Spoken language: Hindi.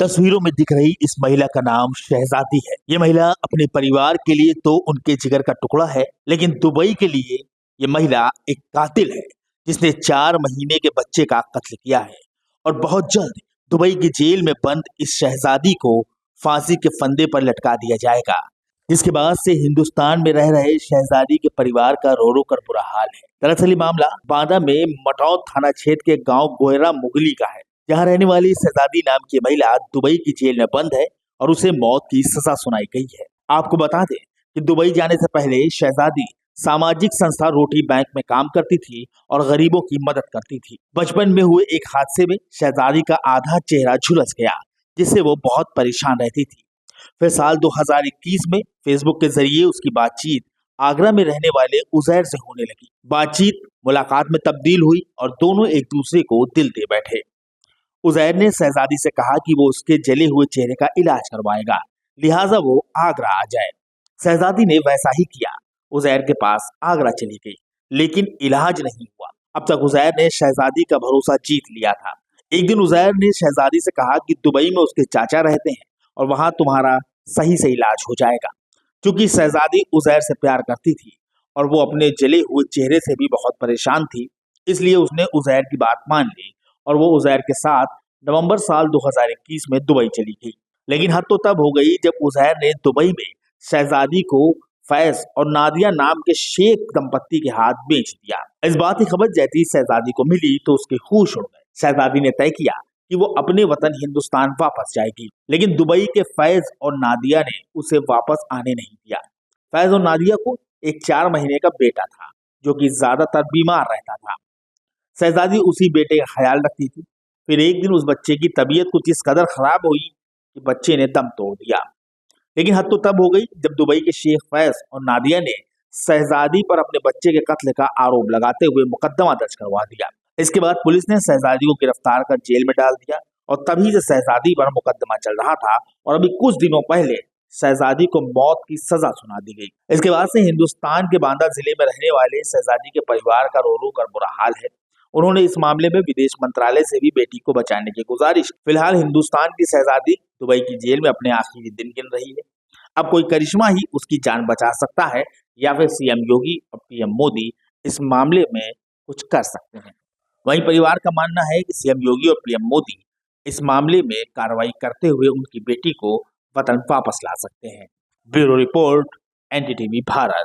तस्वीरों में दिख रही इस महिला का नाम शहजादी है। ये महिला अपने परिवार के लिए तो उनके जिगर का टुकड़ा है, लेकिन दुबई के लिए ये महिला एक कातिल है, जिसने 4 महीने के बच्चे का कत्ल किया है। और बहुत जल्द दुबई की जेल में बंद इस शहजादी को फांसी के फंदे पर लटका दिया जाएगा, जिसके बाद से हिंदुस्तान में रह रहे शहजादी के परिवार का रो रो कर बुरा हाल है। दरअसल ये मामला बांदा में मटौद थाना क्षेत्र के गांव गोयरा मुगली का है, जहां रहने वाली शहजादी नाम की महिला दुबई की जेल में बंद है और उसे मौत की सजा सुनाई गई है। आपको बता दें कि दुबई जाने से पहले शहजादी सामाजिक संस्था रोटी बैंक में काम करती थी और गरीबों की मदद करती थी। बचपन में हुए एक हादसे में शहजादी का आधा चेहरा झुलस गया, जिससे वो बहुत परेशान रहती थी। फिर साल 2021 में फेसबुक के जरिए उसकी बातचीत आगरा में रहने वाले उजैर से होने लगी। बातचीत मुलाकात में तब्दील हुई और दोनों एक दूसरे को दिल दे बैठे। उजैर ने शहजादी से कहा कि वो उसके जले हुए चेहरे का इलाज करवाएगा, लिहाजा वो आगरा आ जाए। शहजादी ने वैसा ही किया। उजैर के पास आगरा चली गई, लेकिन इलाज नहीं हुआ। अब तक उजैर ने शहजादी का भरोसा जीत लिया था। एक दिन उजैर ने शहजादी से कहा कि दुबई में उसके चाचा रहते हैं और वहां तुम्हारा सही से इलाज हो जाएगा। क्योंकि शहजादी उजैर से प्यार करती थी और वो अपने जले हुए चेहरे से भी बहुत परेशान थी, इसलिए उसने उजैर की बात मान ली और वो उजैर के साथ नवंबर साल 2021 में दुबई चली गई। लेकिन हद तो तब हो गई जब उजैर ने दुबई में शहजादी को फैज और नादिया नाम के शेख दंपत्ति के हाथ बेच दिया। इस बात की खबर जैसी शहजादी को मिली तो उसके होश उड़ गए। शहजादी ने तय किया कि वो अपने वतन हिंदुस्तान वापस जाएगी, लेकिन दुबई के फैज और नादिया ने उसे वापस आने नहीं दिया। फैज और नादिया को एक 4 महीने का बेटा था, जो कि ज्यादातर बीमार रहता था। शहजादी उसी बेटे का ख्याल रखती थी। फिर एक दिन उस बच्चे की तबीयत कुछ इस कदर खराब हुई कि बच्चे ने दम तोड़ दिया। लेकिन हद तो तब हो गई जब दुबई के शेख फैज और नादिया ने शहजादी पर अपने बच्चे के कत्ल का आरोप लगाते हुए मुकदमा दर्ज करवा दिया। इसके बाद पुलिस ने शहजादी को गिरफ्तार कर जेल में डाल दिया और तभी से शहजादी पर मुकदमा चल रहा था और अभी कुछ दिनों पहले शहजादी को मौत की सजा सुना दी गई। इसके बाद से हिंदुस्तान के बांदा जिले में रहने वाले शहजादी के परिवार का रो रो कर बुरा हाल है। उन्होंने इस मामले में विदेश मंत्रालय से भी बेटी को बचाने की गुजारिश। फिलहाल हिंदुस्तान की शहजादी दुबई की जेल में अपने आखिरी दिन गिन रही है। अब कोई करिश्मा ही उसकी जान बचा सकता है या फिर सीएम योगी और पीएम मोदी इस मामले में कुछ कर सकते हैं। वहीं परिवार का मानना है कि सीएम योगी और पीएम मोदी इस मामले में कार्रवाई करते हुए उनकी बेटी को वतन वापस ला सकते हैं। Bureau report, NDTV Bharat.